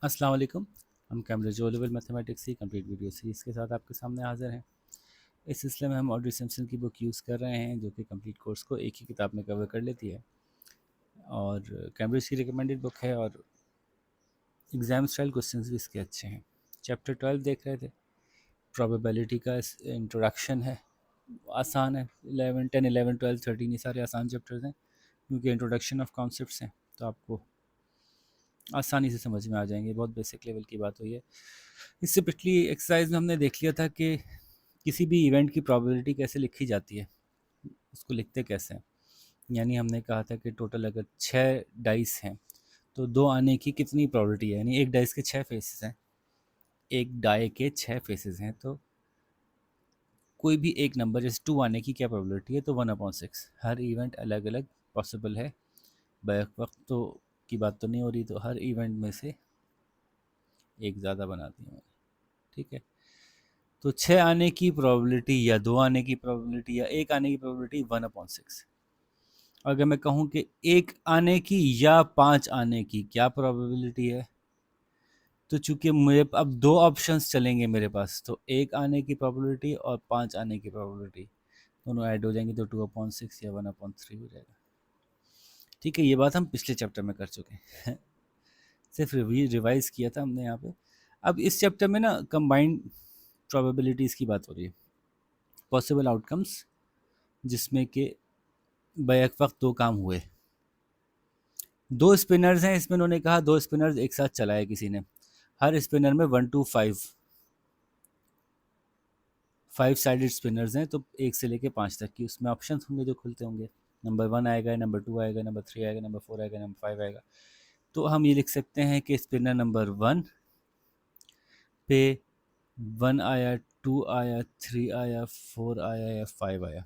अस्सलाम वालेकुम। हम कैम्ब्रिज ओ लेवल मैथमेटिक्स की कंप्लीट वीडियो सीरीज़ के साथ आपके सामने हाज़िर हैं। इस सिलसिले में हम ऑड्री सिम्पसन की बुक यूज़ कर रहे हैं जो कि कंप्लीट कोर्स को एक ही किताब में कवर कर लेती है और कैम्ब्रिज की रिकमेंडेड बुक है और एग्ज़ाम स्टाइल क्वेश्चंस भी इसके अच्छे हैं। चैप्टर 12 देख रहे थे, प्रोबेबिलिटी का इंट्रोडक्शन है, आसान है। 11 10 11 12 13 ये सारे आसान चैप्टर्स हैं क्योंकि इंट्रोडक्शन ऑफ कॉन्सेप्ट्स हैं, तो आपको आसानी से समझ में आ जाएंगे। बहुत बेसिक लेवल की बात हुई है। इससे पिछली एक्सरसाइज में हमने देख लिया था कि किसी भी इवेंट की प्रोबेबिलिटी कैसे लिखी जाती है, उसको लिखते कैसे हैं। यानी हमने कहा था कि टोटल अगर 6 डाइस हैं तो 2 आने की कितनी प्रोबेबिलिटी है, यानी एक डाइस के 6 फेसेस हैं, एक डाई के 6 फेसेस हैं, तो कोई भी एक नंबर जैसे 2 आने की क्या प्रोबेबिलिटी है, तो 1/6। हर इवेंट अलग अलग पॉसिबल है, बैक वक्त तो की बात तो नहीं हो रही, तो हर इवेंट में से एक ज़्यादा बना दी मैंने। ठीक है, तो 6 आने की प्रोबेबिलिटी या 2 आने की प्रोबेबिलिटी या एक आने की प्रोबेबिलिटी 1/6। अगर मैं कहूँ कि एक आने की या 5 आने की क्या प्रोबेबिलिटी है, तो चूंकि मुझे अब 2 ऑप्शंस चलेंगे मेरे पास, तो एक आने की प्रोबेबिलिटी और 5 आने की प्रोबेबिलिटी दोनों ऐड हो जाएंगे, तो 2/6 या 1/3 हो जाएगा। ठीक है, ये बात हम पिछले चैप्टर में कर चुके हैं। सिर्फ रिवाइज किया था हमने यहाँ पे। अब इस चैप्टर में ना कंबाइंड प्रोबेबिलिटीज़ की बात हो रही है, पॉसिबल आउटकम्स जिसमें कि बैक वक्त 2 काम हुए। 2 स्पिनर्स हैं, इसमें उन्होंने कहा 2 स्पिनर्स एक साथ चलाए किसी ने, हर स्पिनर में 1 to 5 5 साइडेड स्पिनर्स हैं, तो 1 से लेके 5 तक की उसमें ऑप्शन होंगे जो खुलते होंगे। नंबर 1 आएगा, नंबर 2 आएगा, नंबर 3 आएगा, नंबर 4 आएगा, नंबर 5 आएगा। तो हम ये लिख सकते हैं कि स्पिनर नंबर 1 पे 1 आया, 2 आया, 3 आया, 4 आया या 5 आया।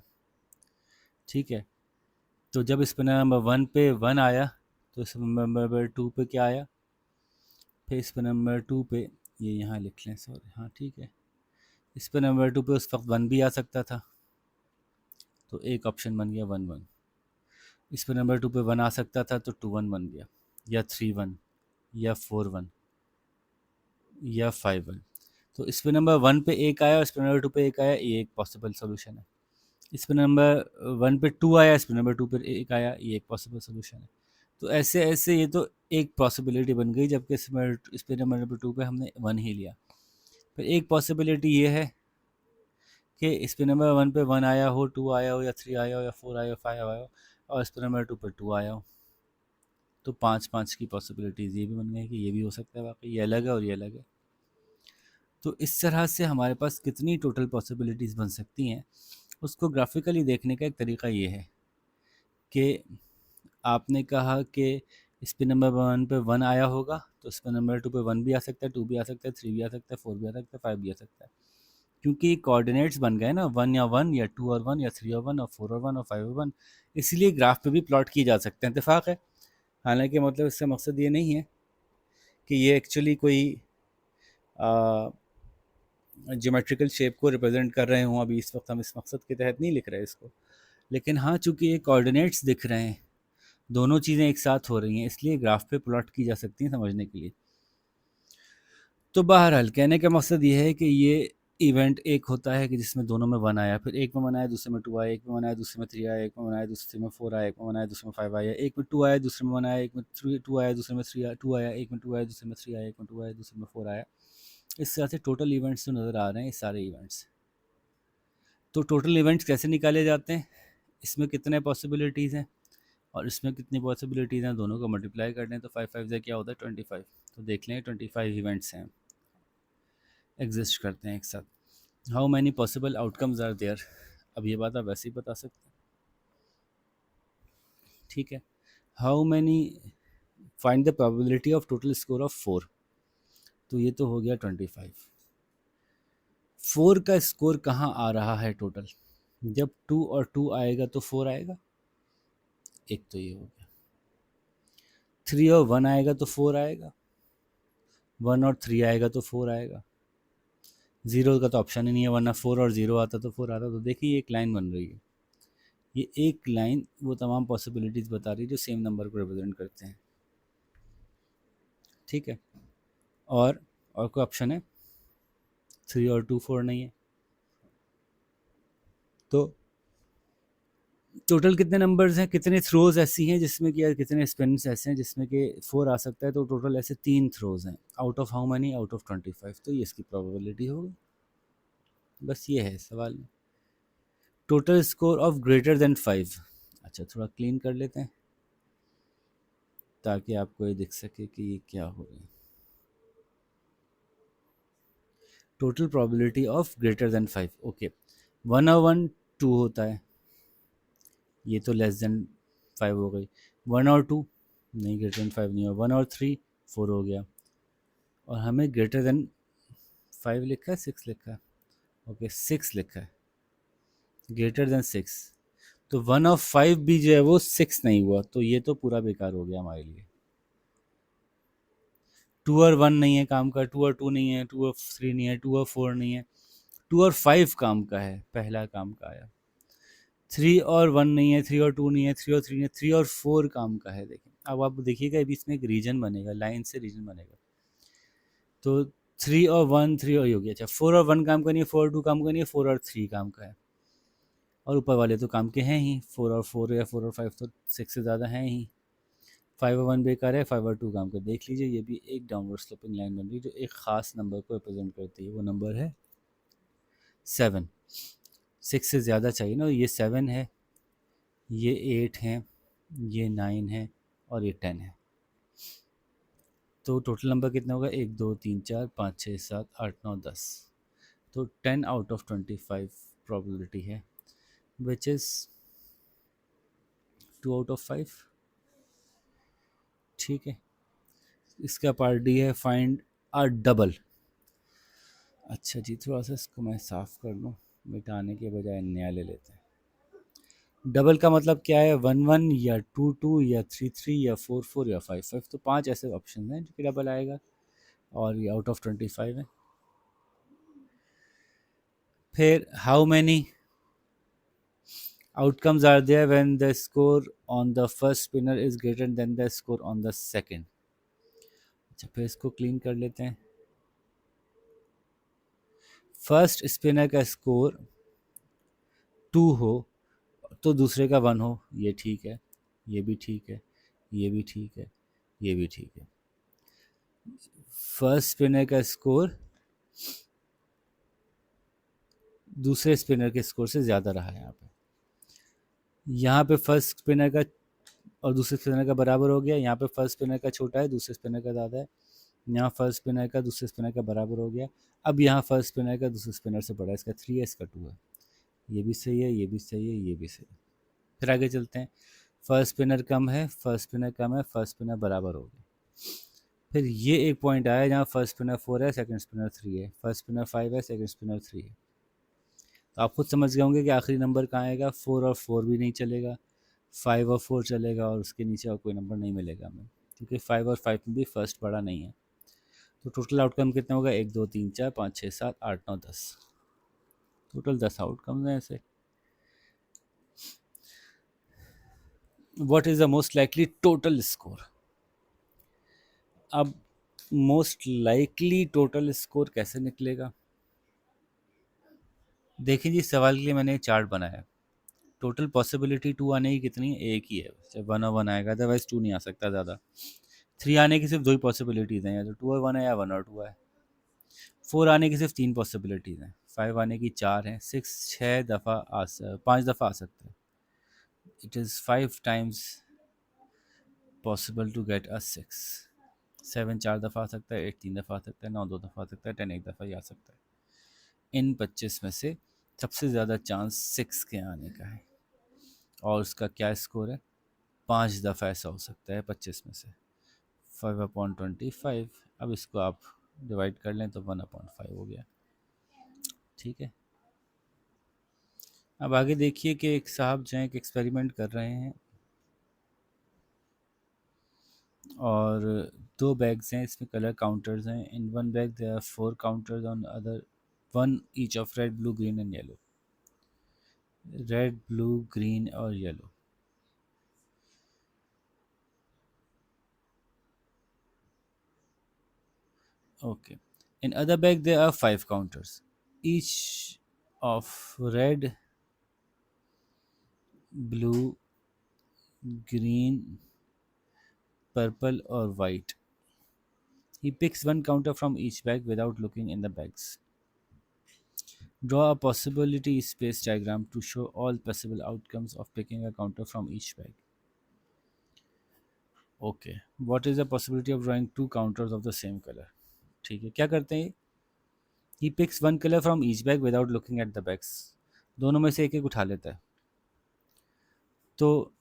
ठीक है, तो जब स्पिनर नंबर 1 पे 1 आया, तो स्पिनर नंबर 2 पे क्या आया, फिर स्पिनर नंबर 2 पे, ये यहाँ लिख लें, सॉरी, हाँ ठीक है, स्पिनर नंबर 2 पे उस वक्त 1 भी आ सकता था, तो एक ऑप्शन बन गया 1-1। स्पिनर नंबर 2 पे 1 आ सकता था, तो 2-1 बन गया, या 3-1 या 4-1 या 5-1। तो स्पिनर नंबर 1 पे एक आया और स्पिनर नंबर 2 पे एक आया, ये एक पॉसिबल सोल्यूशन है। स्पिनर नंबर 1 पे 2 आया, स्पिनर नंबर 2 पे एक आया, ये एक पॉसिबल सोल्यूशन है। तो ऐसे ऐसे ये तो एक पॉसिबिलिटी बन गई, जबकि स्पिनर नंबर 2 पे हमने 1 ही लिया। फिर एक पॉसिबिलिटी ये है कि स्पिनर नंबर 1 पे 1 आया हो, 2 आया हो, या 3 आया हो, या 4 आया हो, 5 आया हो, और स्पिनर नंबर 2 पे 2 आया हो, तो 5-5 की पॉसिबिलिटीज़ ये भी बन गई कि ये भी हो सकता है, वाकई ये अलग है और ये अलग है। तो इस तरह से हमारे पास कितनी टोटल पॉसिबिलिटीज़ बन सकती हैं, उसको ग्राफिकली देखने का एक तरीका ये है कि आपने कहा कि स्पिन नंबर 1 पे 1 आया होगा, तो स्पिन नंबर 2 पे 1 भी आ सकता है, 2 भी आ सकता है, 3 भी आ सकता है, 4 भी आ सकता है, 5 भी आ सकता है, क्योंकि कोऑर्डिनेट्स बन गए ना, 1 या 1 या 2 और 1 या 3 और 1 और 4 और 1 और 5 और 1, इसलिए ग्राफ पे भी प्लॉट किए जा सकते हैं। इत्तेफाक है, हालांकि मतलब इसका मकसद ये नहीं है कि ये एक्चुअली कोई ज्योमेट्रिकल शेप को रिप्रेजेंट कर रहे हों। अभी इस वक्त हम इस मकसद के तहत नहीं लिख रहे इसको, लेकिन हाँ, चूंकि ये कोऑर्डिनेट्स दिख रहे हैं, दोनों चीज़ें एक साथ हो रही हैं, इसलिए ग्राफ पे प्लॉट की जा सकती हैं समझने के लिए। तो बहरहाल कहने का मकसद ये है कि ये इवेंट एक होता है कि जिसमें दोनों में 1 आया, फिर एक में 1 आया, दूसरे में 2 आया, एक में 1 आया, दूसरे में 3 आया, एक में 1 आया, दूसरे में 4 आया, एक में 1 आया, दूसरे में 5 आया, एक में 2 आया, दूसरे में 1 आया, एक में 2 आया, दूसरे में 3 आया, 2 आया, एक में 2 आया, दूसरे में 3 आया, एक में 2 आया, दूसरे में 4 आया। इस तरह से टोटल इवेंट्स जो नज़र आ रहे हैं, ये सारे इवेंट्स। तो टोटल इवेंट्स कैसे निकाले जाते हैं, इसमें कितने पॉसिबिलिटीज़ हैं और इसमें कितनी पॉसिबिलिटीज़ हैं, दोनों को मल्टीप्लाई कर दें तो 5 5 से क्या होता है 25। तो देख लें 25 इवेंट्स हैं, एग्जिस्ट करते हैं एक साथ। How many possible outcomes are there, अब ये बात आप वैसे ही बता सकते हैं। ठीक है, how many, find the probability of total score of 4, तो ये तो हो गया 25। 4 का स्कोर कहाँ आ रहा है टोटल, जब 2 और 2 आएगा तो 4 आएगा, एक तो ये हो गया। 3 और 1 आएगा तो 4 आएगा, 1 और 3 आएगा तो 4 आएगा, 0 का तो ऑप्शन ही नहीं है, वरना 4 और 0 आता तो 4 आता। तो देखिए एक लाइन बन रही है, ये एक लाइन वो तमाम पॉसिबिलिटीज़ बता रही है जो सेम नंबर को रिप्रेजेंट करते हैं। ठीक है, और कोई ऑप्शन है? 3 और 2 4 नहीं है। तो टोटल कितने नंबर्स हैं, कितने थ्रोज ऐसी हैं जिसमें कि, या कितने स्पिन्स ऐसे हैं जिसमें कि 4 आ सकता है? तो टोटल ऐसे 3 थ्रोज हैं। Out of how many? Out of 25। तो ये इसकी प्रोबेबिलिटी होगी। बस ये है सवाल में। Total score of greater than 5। अच्छा, थोड़ा क्लीन कर लेते हैं ताकि आपको ये दिख सके कि ये क्या हो रहा है। Total probability of greater than 5। Okay, 1 और 1 2 होता है, ये तो लेस देन 5 हो गई। 1 और 2 नहीं, ग्रेटर देन 5 नहीं हो। 1 और 3 4 हो गया। और हमें ग्रेटर देन 5 लिखा है, 6 लिखा है? ओके, 6 लिखा है, ग्रेटर देन 6। तो 1 ऑफ 5 भी जो है वो 6 नहीं हुआ, तो ये तो पूरा बेकार हो गया हमारे लिए। 2 और 1 नहीं है काम का, 2 और 2 नहीं है, 2 और 3 नहीं है, 2 और 4 नहीं है, 2 और 5 काम का है, पहला काम का आया। 3 और 1 नहीं है, 3 और 2 नहीं है, 3 और 3 नहीं है, 3 और 4 काम का है। देखिए, अब आप देखिएगा अभी इसमें एक रीजन बनेगा, लाइन से रीजन बनेगा। तो 3 और 1, 3 और ये हो गया। अच्छा, 4 और 1 काम का नहीं है, 4 और 2 काम का नहीं है, 4 और 3 काम का है। और ऊपर वाले तो काम के हैं ही, 4 और 4 या 4 और 5 तो 6 से ज़्यादा हैं ही। 5 और 1 बेकार है, 5 और 2 काम का। देख लीजिए, ये भी एक डाउनवर्ड स्लोपिंग लाइन बन रही है जो एक ख़ास नंबर को रिप्रेजेंट करती है। वो नंबर है 7। 6 से ज़्यादा चाहिए ना, ये 7 है, ये 8 है, ये 9 है और ये 10 है। तो टोटल नंबर कितना होगा? 1 2 3 4 5 6 7 8 9 10। तो 10 आउट ऑफ 25 प्रोबेबिलिटी है, विच इज़ 2 आउट ऑफ 5। ठीक है, इसका पार्ट डी है, फाइंड अ डबल। अच्छा जी, थोड़ा सा इसको मैं साफ़ कर लूँ, मिटाने के बजाय नया ले लेते हैं। डबल का मतलब क्या है? 1 1 या 2 2 या 3 3 या 4 4 या 5 5। तो 5 ऐसे ऑप्शन हैं जो कि डबल आएगा, और ये आउट ऑफ 25 है। फिर how many outcomes are there when the score on the first spinner is greater than the score on the second? अच्छा, फिर इसको क्लीन कर लेते हैं। फर्स्ट स्पिनर का स्कोर 2 हो तो दूसरे का 1 हो, ये ठीक है, ये भी ठीक है, ये भी ठीक है, ये भी ठीक है। फर्स्ट स्पिनर का स्कोर दूसरे स्पिनर के स्कोर से ज़्यादा रहा है। यहाँ पे फर्स्ट स्पिनर का और दूसरे स्पिनर का बराबर हो गया। यहाँ पे फर्स्ट स्पिनर का छोटा है, दूसरे स्पिनर का ज़्यादा है। यहाँ फर्स्ट स्पिनर का दूसरे स्पिनर का बराबर हो गया। अब यहाँ फर्स्ट स्पिनर का दूसरे स्पिनर से बड़ा है, इसका 3 है, इसका 2 है। ये भी सही है, ये भी सही है, ये भी सही है। फिर आगे चलते हैं। फर्स्ट स्पिनर कम है, फर्स्ट स्पिनर कम है, फर्स्ट स्पिनर बराबर हो गया। फिर ये एक पॉइंट आया जहाँ फर्स्ट स्पिनर 4 है, सेकंड स्पिनर 3 है, फर्स्ट स्पिनर 5 है, सेकंड स्पिनर 3 है। तो आप खुद समझ गए होंगे कि आखिरी नंबर कहाँ आएगा। 4 और 4 भी नहीं चलेगा, 5 और 4 चलेगा, और उसके नीचे और कोई नंबर नहीं मिलेगा हमें, क्योंकि 5 और 5 में भी फर्स्ट बड़ा नहीं है। तो टोटल आउटकम कितना होगा? 1 2 3 4 5 6 7 8 9 10। टोटल 10 आउटकम्स हैं ऐसे। What is the most likely total score? अब मोस्ट लाइकली टोटल स्कोर कैसे निकलेगा? देखिए जी, सवाल के लिए मैंने चार्ट बनाया। टोटल पॉसिबिलिटी 2 आने की कितनी है? एक ही है, सिर्फ 1 और 1 आएगा, अदरवाइज 2 नहीं आ सकता ज़्यादा। 3 आने की सिर्फ 2 ही पॉसिबिलिटीज़ हैं, या तो 2 और 1 है या 1 और 2 है। 4 आने की सिर्फ 3 पॉसिबिलिटीज़ हैं, 5 आने की 4 हैं, 6 6 दफ़ा 5 दफ़ा आ सकता है। It is 5 times possible to get a 6। 7 4 दफ़ा आ सकता है, 8 3 दफ़ा आ सकता है, 9 2 दफ़ा आ सकता है, 10 एक दफ़ा ही आ सकता है। इन 25 में से सबसे ज़्यादा चांस 6 के आने का है, और उसका क्या स्कोर है? 5 दफ़ा ऐसा हो सकता है 25 में से। 5/25। अब इसको आप डिवाइड कर लें तो 1/5 हो गया। ठीक है, अब आगे देखिए कि एक साहब जो है एक एक्सपेरिमेंट कर रहे हैं, और 2 बैग्स हैं, इसमें कलर काउंटर्स हैं। In one bag there are 4 counters, on other one each of red blue green and yellow. Red blue green और yellow. Okay. In other bag there are 5 counters. Each of red, blue, green, purple or white. He picks one counter from each bag without looking in the bags. Draw a possibility space diagram to show all possible outcomes of picking a counter from each bag. Okay, what is the possibility of drawing two counters of the same colour? ठीक है, क्या करते हैं? He picks one colour from each bag without looking at the bags. दोनों में से एक एक उठा लेता है. तो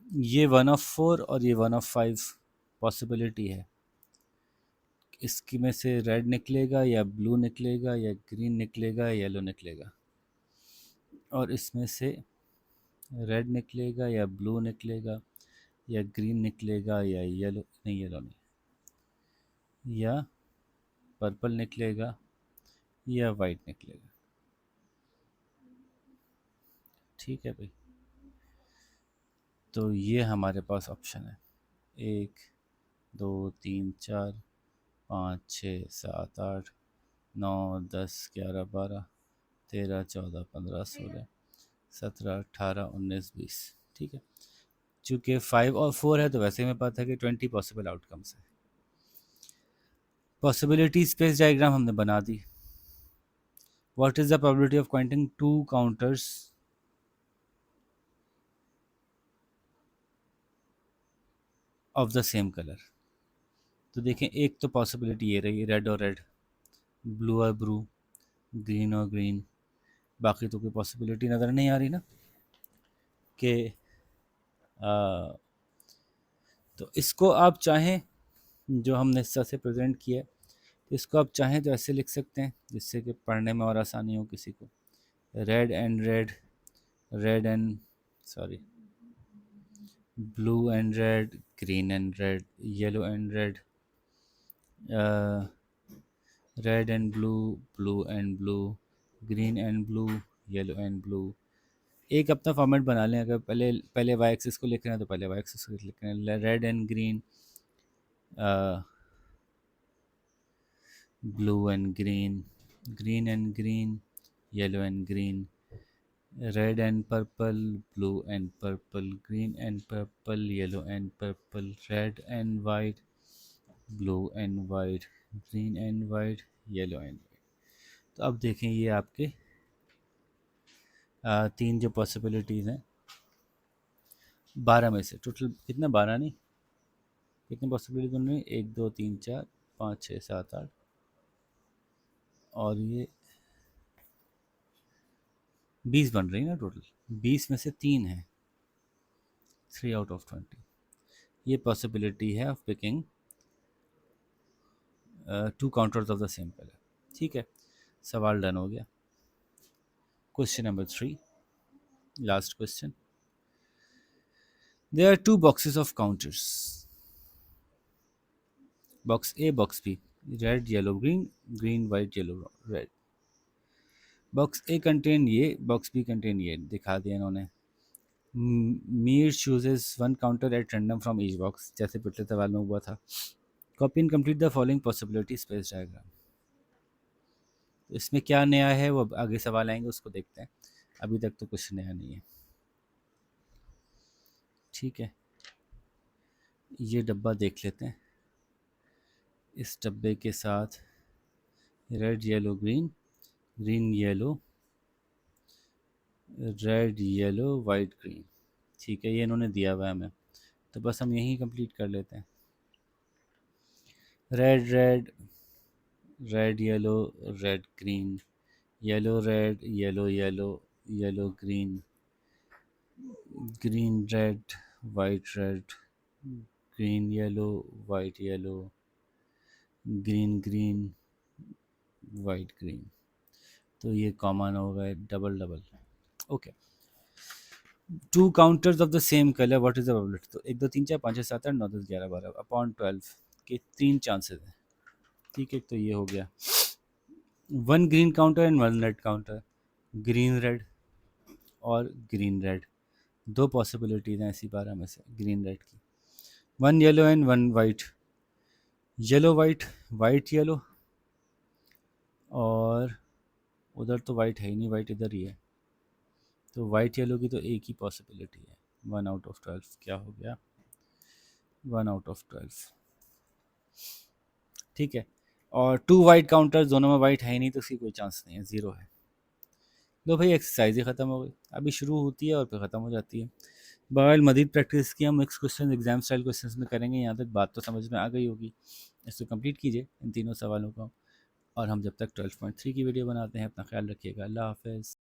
ये 1 ऑफ 4 और ये 1 ऑफ 5 पॉसिबिलिटी है. इसकी में से रेड निकलेगा या ब्लू निकलेगा या ग्रीन निकलेगा या येलो निकलेगा. और इसमें से रेड निकलेगा या ब्लू निकलेगा या ग्रीन निकलेगा या येलो नहीं, येलो नहीं, या पर्पल निकलेगा या वाइट निकलेगा. ठीक है भाई. तो ये हमारे पास ऑप्शन है 1 2 3 4 5 6 7 8 9 10 11 12 13 14 15 16 17 18 19 20. ठीक है. चूँकि 5 और 4 है तो वैसे में पता है कि 20 पॉसिबल आउटकम्स है. पॉसिबिलिटी स्पेस डायग्राम हमने बना दी. What is the probability of counting 2 counters of the same colour? तो देखें, एक तो पॉसिबिलिटी ये रही रेड और रेड, ब्लू और ब्लू, ग्रीन और ग्रीन. बाकी तो कोई पॉसिबिलिटी नज़र नहीं आ रही ना कि तो इसको आप चाहें, जो हमने इस तरह से प्रेजेंट किया है, तो इसको आप चाहें तो ऐसे लिख सकते हैं जिससे कि पढ़ने में और आसानी हो किसी को. Red and red, red and sorry blue and red, green and red, yellow and red, red and blue, blue and blue, green and blue, yellow and blue. एक अपना फॉर्मेट बना लें. अगर पहले पहले वाई एक्सिस को लिख रहे हैं तो पहले वाई एक्सिस को लिख रहे हैं. Red and green, blue and green, green and green, yellow and green, red and purple, blue and purple, green and purple, yellow and purple, red and white, blue and white, green and white, yellow and white. तो अब देखें ये आपके 3 जो possibilities हैं 12 में से total कितना, 12 नहीं, कितनी पॉसिबिलिटी उन्होंने 1 2 3 4 5 6 7 8 और ये 20 बन रही है ना टोटल. 20 में से 3 है, 3 आउट ऑफ 20. ये पॉसिबिलिटी है of picking 2 counters of the same colour. ठीक है, सवाल डन हो गया. Question number 3, last question. There are 2 boxes of counters. Box A, box B. Red, yellow, green, green, white, yellow, red. Box A contain ये, box B contain ये. दिखा दिया इन्होंने. Mir chooses one counter at random from each box. जैसे पिछले सवाल में हुआ था. Copy and complete the following possibility space diagram. इसमें क्या नया है वो आगे सवाल आएंगे उसको देखते हैं. अभी तक तो कुछ नया नहीं है. ठीक है, ये डब्बा देख लेते हैं. इस डब्बे के साथ red yellow green, green yellow, red yellow white green. ठीक है, ये इन्होंने दिया हुआ है हमें, तो बस हम यही कंप्लीट कर लेते हैं. Red red, red yellow, red green, yellow red, yellow yellow, yellow green, green red, white red, green yellow, white yellow, green green, white green. तो ये कॉमन हो गए double double. Okay. 2 counters of the same colour, what is the probability? तो 1 2 3 4 5 6 7 8 9 10 11 12 upon 12 के 3 chances हैं. ठीक है, तो ये हो गया 1 green counter and 1 red counter. Green red और ग्रीन रेड, 2 पॉसिबिलिटीज़ हैं ऐसी 12 में से ग्रीन रेड की. 1 yellow and 1 white. Yellow white, white yellow, और उधर तो वाइट है ही नहीं, वाइट इधर ही है, तो वाइट येलो की तो एक ही पॉसिबिलिटी है, 1/12। क्या हो गया, 1/12। ठीक है, और 2 वाइट काउंटर्स, दोनों में वाइट है ही नहीं, तो उसकी कोई चांस नहीं है, ज़ीरो है। लो भाई, एक्सरसाइज ही ख़त्म हो गई, अभी शुरू होती है और फिर ख़त्म हो जाती है। बहरहाल मज़ीद प्रैक्टिस की हम next question exam style questions में करेंगे। यहाँ तक बात तो समझ में आ गई होगी, इसको कंप्लीट कीजिए इन तीनों सवालों को, और हम जब तक 12.3 की वीडियो बनाते हैं, अपना ख्याल रखिएगा। अल्लाह हाफ़िज़।